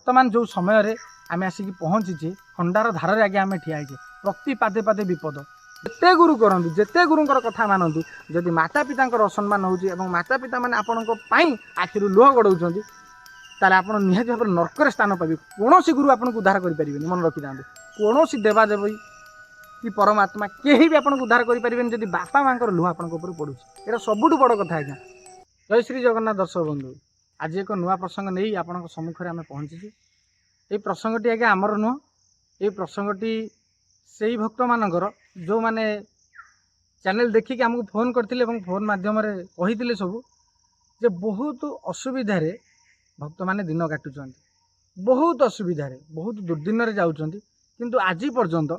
बर्तमान जो समय आम आसिक पहुँचे खंडार धारे आगे आम ठिया प्रति पादे पादे विपद जिते गुरु करूँ जिते गुरुंर कथा मानतु जदि माता पिता असम्मान हो माता पिता मैंने आपण आखिर लुह गड़ाऊँ ताले आप निहाती भाव नर्क स्थान पाइबे। कौन गुरु आपको उद्धार करें मन रखी था कौन देवादेवी कि परमात्मा केही भी आपको उद्धार करें जदि बापा माँ लुह आप पड़ू यहाँ सबुठ बड़ कथा आज्ञा। जय श्री जगन्नाथ दर्शक बंधु आज एक नुआ प्रसंग नहीं आपण सम्मुखें आम पहुँचीचु। ये प्रसंगटी आज्ञा आमर नुह ये प्रसंगटी से भक्त मानकर जो माने चैनल देखिक आमको फोन करते फोन मध्यम कही सब जे बहुत असुविधा भक्त माने दिन काटुंट बहुत असुविधा बहुत दुर्दिन जाऊँच किंतु आज पर्यंत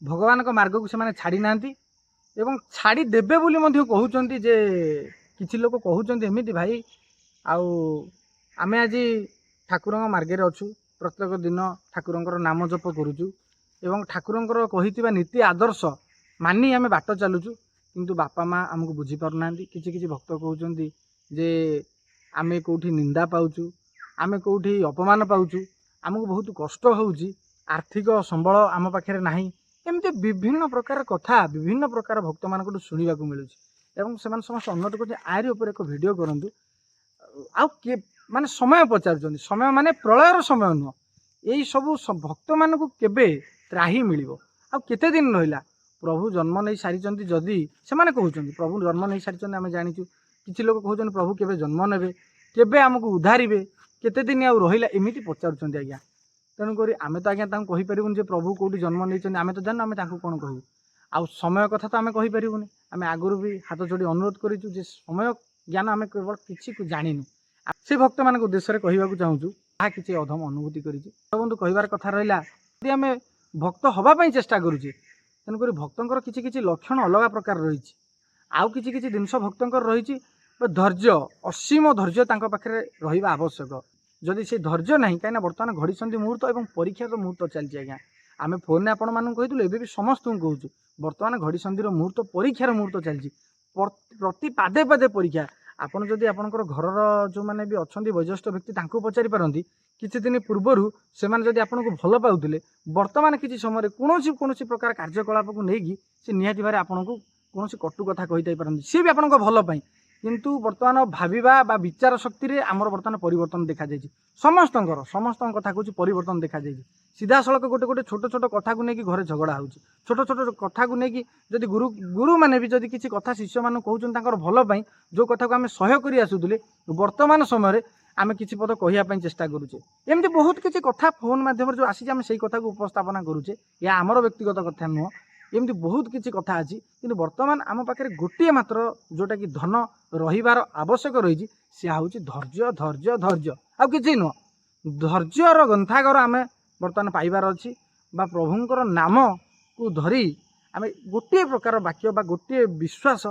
भगवान का मार्ग को से छाड़ी ना छाड़ी देवे बोली कहते जे किछि लोक कहते एमती भाई आम आज ठाकुर मार्गे अच्छु प्रत्येक दिन ठाकुर नाम जप करुचु एवं ठाकुर कही नीति आदर्श मानी आम बाट चलुचु किंतु बापा माँ आमको बुझीपारना किसी भक्त कहते जे आमे कौटी निंदा पाउचु आमे कौटी अपमान पाउचु आमको बहुत कष्ट होउची आर्थिक संबल आम पाखे ना एमती विभिन्न प्रकार कथा विभिन्न प्रकार भक्त मान शुणा मिलूँ एवं से समस्त अनुरोध कर आरी उपर एक वीडियो करूँ आउ माने समय पचार समय माने प्रलयर समय नुह यही सब भक्त मान केबे त्राही मिल आते दिन रहा प्रभु जन्म नहीं सारी जदि से कहते प्रभु जन्म नहीं सारी आम जाचु किसी लोग कहते प्रभु केबे जन्म ने केबे आमको उद्धारे केते दिन आउ रहा एमती पचार आज्ञा। तेणुक आम तो आज्ञा कहीपरूँ जे प्रभु कौटी जन्म नहीं आम तो जानू आम कौन कहूँ आउ समय कथा तो आम कहीपरूनी आम आगुरी भी हाथ जोड़ी अनुरोध करूँ जे समय ज्ञान आम केवल किसी जानू से भक्त मान उद्देश्य कहवाक चाहूँ जहाँ किसी अधम अनुभूति करूँ कहबार कथा रहा यदि आम भक्त हवाई चेष्टा करुचे तेणुक भक्तर किसी किसी लक्षण अलग प्रकार रही आउ किसी किसी जिनस भक्तर रही धैर्य असीम धैर्य पाखे रहा आवश्यक जदि से धैर्य ना कहीं बर्तमान घड़ी संधि मुहूर्त और परीक्षा मुहूर्त चलती आज्ञा आम फोन में आपण मानक कही एवं भी समस्त कहूँ बर्तमान घड़ी संधि मुहूर्त परीक्षार मुहूर्त चलती प्रति पादे पादे परीक्षा आपड़ जदि आपंकर घर जो मैंने भी अच्छा वयोज्येष्ठ व्यक्ति पचारि पारती किसी दिन पूर्वर से जदि आपको भल पाते बर्तमान किसी समय कौन प्रकार कार्यकलाप को लेकिन सी निहाती भाव आपको कौन कटु कथा कही पारती सी भी आपको भल पाई किंतु बर्तमान भाविबा बा विचार शक्ति रे आमर बर्तमान परिवर्तन देखा जाइए समस्त कथा कहूँ परिवर्तन देखा जाइए सीधा सड़क गोटे गोटे छोट छोट कथा को लेकिन घरे झगड़ा हो छोट छोट कथा को लेकिन जदि गुरु गुरु मैंने भी जदि किसी कथा शिष्य मान कहते भल पाई जो कथा को आम सह्य कर आसुले वर्तमान समय आम किसी पद कहवाई चेष्टा करुचे एमती बहुत किसी कथा फोन मध्यम जो आसी आम से कथा को उपस्थापना करुचे या आमर व्यक्तिगत कथा नुह एमती बहुत किसी कथा अच्छी कि बर्तमान आम पाखे गोटे मात्र जोटा कि धन रहीबार आवश्यक रही सी हूँ धैर्य धैर्य धैर्य आउ कि नुह धैर्यर ग्रंथागर आम बर्तमान पाइबार अच्छी प्रभुंर नाम को धरी आम गोटे प्रकार वाक्य बा गोटे विश्वास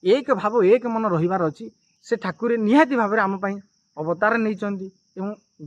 एक भाव एक मन रहीबार अच्छी से ठाकुर निहाती भाव आम अवतार नहीं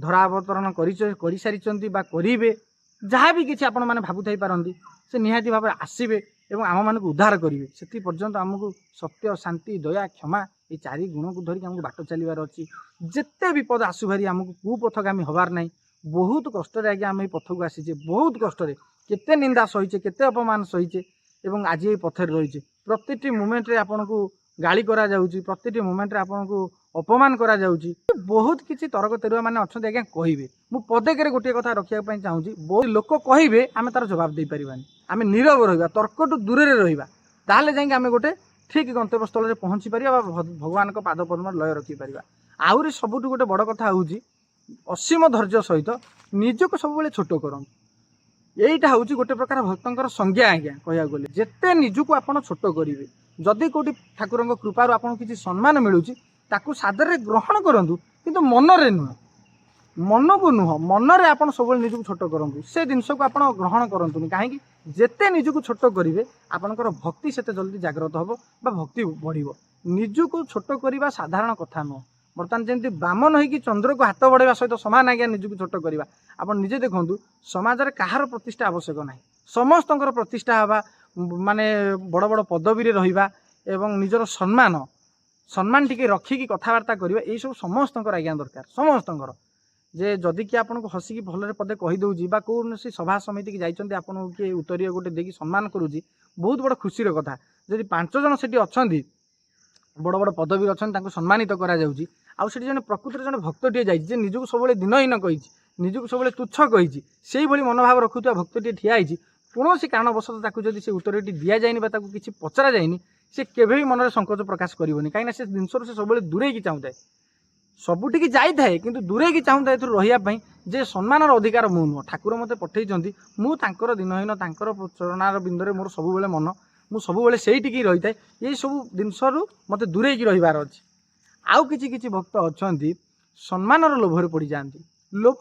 धरा अवतरण कर सारी करेंगे जहाँ भी किसी आपण मैंने भावुथाई पारती से निहाती भाव आसवे एवं आम मानक उद्धार करेंगे से पर्यंत आमको सत्य शांति दया क्षमा ये चारि गुण को धरिक आमको बाट चलबार अच्छी जिते विपद आसु भारी आमको कुपथगामी हबार ना बहुत कष्ट आज्ञा आम पथ को आसीचे बहुत कष्ट केते निंदा सहीचे केते अपमान सहीचे एवं आज ये पथर रही प्रति मोमेंट रे आपन को गाली करा जाउची प्रति मोमेंट रे आपन को अपमान करा जाउची बहुत किसी तर्क तेरुआ मैंने अच्छा आज्ञा कहे मु पदेक गोटे कथा रखा चाहूँगी बहुत लोक कहे आम तार जवाब दे पारानी आम नीरव रहा तर्कटू दूर रहा ताहले जाइए आम गोटे ठीक गंतव्य स्थल में पहुँची पार भगवान का पाद पद्म लय रखिपर आहरी सबुठ गोटे बड़ कथा हूँ असीम धैर्य सहित निजक सब छोट कर यहीटा हूँ गोटे प्रकार भक्तर संज्ञा आज्ञा कहया गले जिते निजक आप छोट करेंगे जदि कौटी ठाकुर कृपार आपको किसी सम्मान मिलूँ ताकू सादर ग्रहण करूँ किंतु मनरे नुह मन को नुह मनरे आप सब निजक छोट करूँ से जिनस को आप ग्रहण करूँ कहीं जिते निजक छोट करेंगे आपंकर भक्ति से जल्दी जागृत हम भक्ति बढ़ निजक छोट करवा साधारण कथा नुह बर्तमान जमी बामन होगी चंद्र को हाथ बढ़ावा सहित सामान आज्ञा निजक छोट करवा आप निजे देखूँ समाज में कहार प्रतिष्ठा आवश्यक ना समस्त प्रतिष्ठा हवा माने बड़ बड़ पदवी रहा एवं निजर सम्मान सम्मान टी रखिकी कथबार्ता करवा यही सब समस्त आज्ञा दरकार समस्त जे जदि कि आपको हसिकी भलरे पदे कहीदे बा कौन सभा समिति की जाइए आपको किए उत्तर गोटे देखिए सम्मान करुँच बहुत बड़ खुशी कथा जदि 5 जन से अच्छा बड़ बड़ पदवी अच्छा सम्मानित करा जड़े प्रकृति जन भक्तटे जाइए निजक सब दिनहीन कही निजक सब तुच्छ कही से मनोभाव रखुवा भक्तटे ठियाई कौन कारणवश जदि से उत्तरटी दि जाए किसी पचरा जाए सी केवे भी मन में संकोच प्रकाश करेनि कहीं से जिन से सब दूरे चाहूए सबुटिकी जाए कि दूरे की चाहूता ए रही जे सम्मान अधिकार मु नुह ठाकुर मत पठे मुझे दिनहीन चरणार बिंदरे मोर सब मन मु सब से रही था यही सब जिनसर मत दूरे की रही अच्छे आउ किछि भक्त अच्छा सम्मानर लोभर पड़ जाती लोभ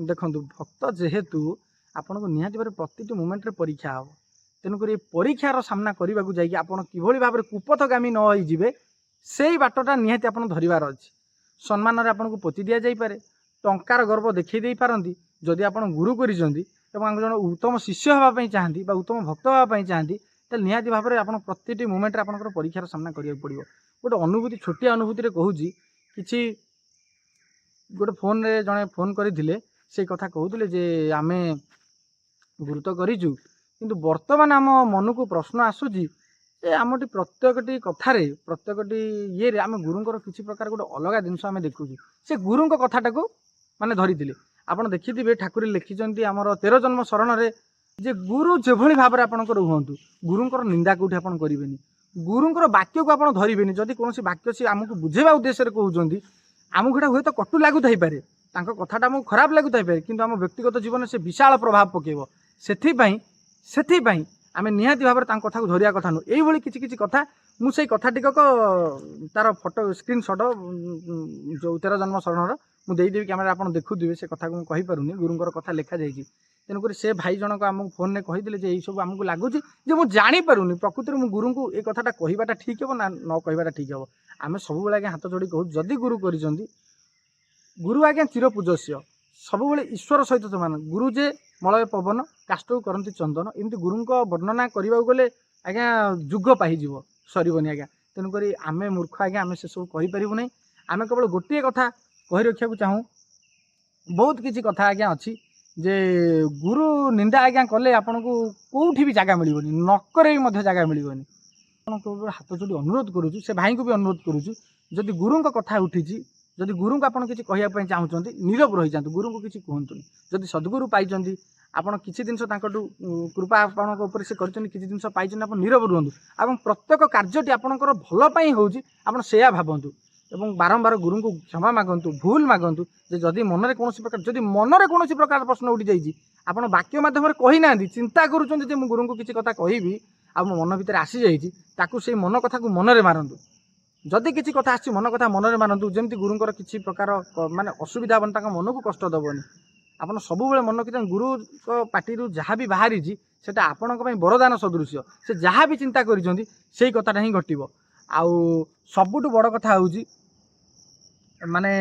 देखु भक्त जेहेतु आपन को निहाती भाव प्रति मोमेंट परीक्षा हम तेणुक परीक्षार सामना करने को जाकि आप किभली भाव कुपथगामी न होइजिबे से बाटटा निहाती आप धरबार अच्छे सम्मान आपन को पोति दि जापे टंकार गर्व देखई दे पारती जदि आप गुरु कर जन उत्तम शिष्य हाँपाई चाहती उत्तम भक्त हाँपाई चाहती तो निहाती भाव में आप प्रति मोमेंट आप परीक्षार सामना करा पड़ो गोटे अनुभूति छोटिया अनुभूति कहूँ कि गोटे फोन रे जड़े फोन करते से कथा कहते जे आम गुरु तो करूँ किंतु वर्तमान आम मन को प्रश्न आसूँ आम प्रत्येकटी कथार प्रत्येकटी ये आम गुरुंर किसी प्रकार गोटे अलग जिनस आम देखुँ से गुरु कथाटा को माने धरी आपड़ देखिथे ठाकुर लिखिं आमर 13 जन्म शरण में जे गुरु जो भाव में आपंकर हूँ गुरुंर निंदा कौटी आप करेनि गुरुंर वाक्य को आप धरबेनि जदि कौन वाक्य सी आमको बुझेवा उद्देश्य कहते आमको यहाँ हूँ तो कटु लगुई पारे कथाटा आमको खराब लगुई पारे कि आम व्यक्तिगत जीवन से विशाल प्रभाव पकेब से आम निहाती भाव में कथा को धरिया कथा नु यही किसी कथा मुझे कथा टिकक तार फोटो स्क्रीनशॉट जो 13 जन्म शरण मुझेदेवी कैमेरा आप देखुए से कथा को मुझे कहीपरूनी गुरुंर कथा लिखा जाइए तेणुक से भाई जनक आमको फोन में कहीदे यही सब आमको लगुच मुझे जापरूनी प्रकृति में गुरु को ये कथाटा कहवाटा ठीक हे ना न कहवाटा ठीक हे आम सब आगे हाथ जोड़ी कहूँ जदि गुरु कर गुरु आज्ञा चिर पूजस्य सब ईश्वर सहित समान गुरु जे मलय पवन काष्ट करती चंदन एमती गुरुंक वर्णना करने गले आज्ञा जुग पाइज सरबनी आज्ञा तेणुक आम मूर्ख आज्ञा आम से सब कहीपरू ना आम केवल गोटे कथा कही रखा चाहूँ बहुत किसी कथा आज्ञा अच्छी जे गुरु निंदा आज्ञा कले आपन को कौटी भी जगह मिलनी नकरे भी जगह मिलनी आपको हाथ जोड़ी अनुरोध करुँ से भाई को भी अनुरोध करुँ जदि गुरुंक कथा उठी जदि गुरु को आपन किसी कहवाई चाहते नीरव रही जातु गुरु को किसी कहतुनि जदि सद्गुरु पाई आपन किसी जिन कृपा आपन से कर किसी जिन पाई आप नीरव रुहतु और प्रत्येक कार्यटी आपंकर भलपाई होना से भावतु एवं बारंबार गुरु को क्षमा मागंतु भूल मागंतु जदि मन में कौन प्रकार जदि मन में कौन प्रकार प्रश्न उठी जाइए आप वाक्य मध्यम कही ना चिंता करुँच गुरु को किसी कथा कहि आ मन भर आसी जाइए से मन कथा को मन में मारतु जदि किसी कथा आसी मन कथा मन में मानतु जमी गुरुंर किसी प्रकार माने असुविधा हेन मन को कष्ट दबनी आप सब मन रखी गुरु पार्टी जहाँ भी बाहरी से आपण वरदान सदृश से जहाँ भी चिंता कर कथाटा ही घटव आउ सबुठ बड़ कथा हूँ माने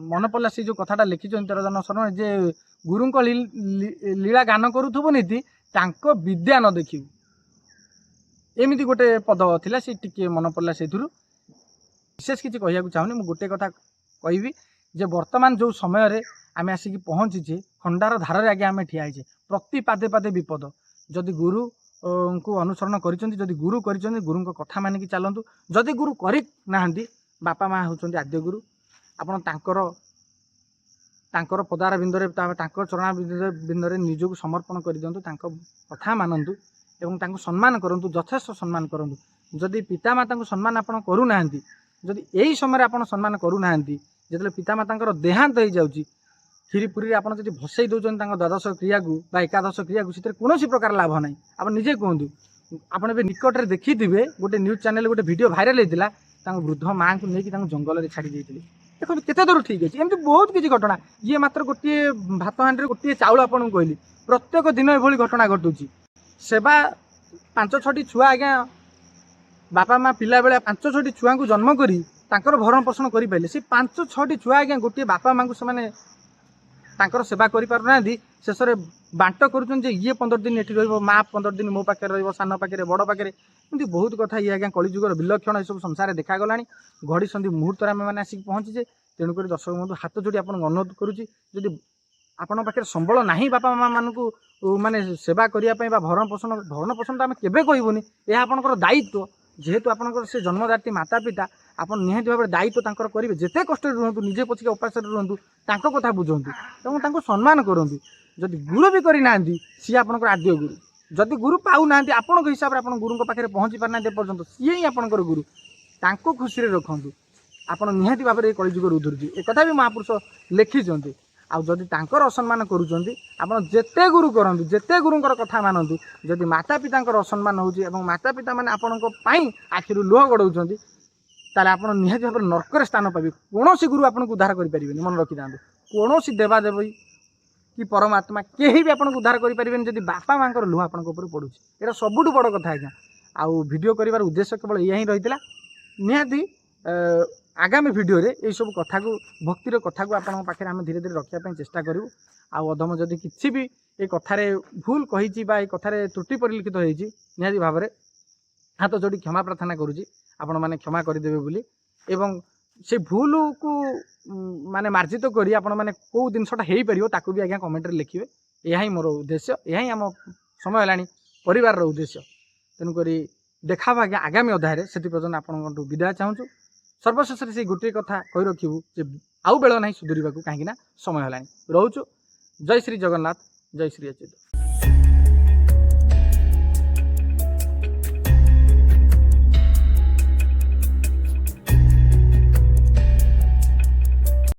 मन पड़ा से जो कथाटा लिखी 13 जन्म शरण जे गुरुंक लीला गान करूथबो नीति विद्या न देखिबू एमती गोटे पद थिला से टिके मन पड़ा से विशेष किसी कहूँ चाहूनी मुझे गोटे कथा कहि जे वर्तमान जो समय रे आम आसिक पहुँचे खंडार धारे आगे आम ठियाचे प्रति पादे पादे विपद जदि गुरु को अनुसरण करी गुरु करी गुरु कथा मानिक चलतु जदि गुरु करना बापा माँ होती आद्य गुरु आपड़ पदार बिंदरे चरणा बिंदरे निजक समर्पण कर दिंतु कथा मानतु एवं सम्मान करूँ यथेष्ट सम्मान करूँ जदि पितामाता को सम्मान आप करूना जदि यही समय आप सम्मान करूना जो पितामाता देहांत हो जाऊँगी खीरीपुरी आप भसई दौरान द्वादश क्रिया को एकादश क्रिया को कौन प्रकार लाभ ना आप निजे कहतु आप निकट में देखी थे गोटे न्यूज चैनल गोटे वीडियो भाइराल होता वृद्ध माँ को लेकिन जंगल में छाड़ी देते देखो केते दूर ठीक अच्छे एमती बहुत किसी घटना ये मात्र गोटे भात हाँडी गोटे चाउल आपको कहली प्रत्येक दिन ये घटना घटुची सेवा 5-6टी छुआ आज्ञा बापा माँ पिला बेले 5-6टी छुआ को जन्म करी भरण पोषण करें से 5-6टी छुआ आज्ञा गोटे बापा माँ को से सेवा कर शेष में बांट कर ये 15 दिन ये माँ 15 दिन मो पाखे सान पाखे बड़ पाखे एमती बहुत कथा ये आज्ञा कलिजुगर विलक्षण ये सब संसार देखागला घड़ी संधि मुहूर्त आम मैंने आसिक पहुँचे तेणुक दर्शक बंधु हाथ जोड़ी आपको अनुरोध करुच्ची जदि आपण पाखे संबल ना बापा माँ मानक माने सेवा करने भरण पोषण तो आम केवे कहबूनी यह आपंकर दायित्व जेहेतु आपंकर से जन्मदात्री माता पिता आप निहाती भाव दायित्व करेंगे जिते कष्ट रुहतु निजे पचिका उपास रुहतु कथा बुझंतु एवं सम्मान करूँ जदि गुरु भी करना सी आपंकर आद्य गुरु जदि गुरु पाऊना आपण हिसाब से गुरु पाखे पहुँची पारना पर्यटन सी ही आपंकर गुरु तांको खुशी रखु आप निहाती भाव में कलिजुग उधुरी एक भी महापुरुष लिखिं आउ जदि तांकर असम्मान करुँच आप जेते गुरु करंतु जेते गुरुंकर कथा मानतु जदि माता पितांकर असम्मान होउची एवं माता पिता माने आपणको पाई आखिरु लुह गड़ौचंती ताले आपण निहाती भाव नरकर स्थान पाइबे कोनोसी गुरु आपणको उद्धार करि परिबेनी मन रखि दांतु कोनोसी देवादेवी कि परमात्मा केही भी आपणको उद्धार करि परिबेनी जदि बापा मांकर लुह आपणको ऊपर पडुची एटा सबुठु बड़ कथा आज्ञा आउ वीडियो करिवार उद्देश्य केवल यही रहितला निहाती आगामी वीडियो रे ये सब कथा को भक्तिर कथा को आपन पाखे आम धीरे धीरे रखापी चेष्टा करूँ आधम जदि किसी भी ये कथार भूल कही कथार त्रुटि परिलक्षित होती निहाती भाव में हाथ जोड़ी क्षमा प्रार्थना करुँची आपण मैंने क्षमा करदेवे बोली एवं से भूल को माने मार्जित करी आपण मैंने कौ जिनसा हो पार ताकू भी आज्ञा कमेंट रे लिखिए यह मोर उद्देश्य यह आम समय है परिवार उद्देश्य तेणुक देखा आज्ञा आगामी अध्याय से पर्यटन आपको विदाय चाहूँ सर्वशेष से गोटे कथा कही रखू जे आउ बेल ना सुधुरी कहीं समय है रोचु जय श्री जगन्नाथ जय श्री अच्युत।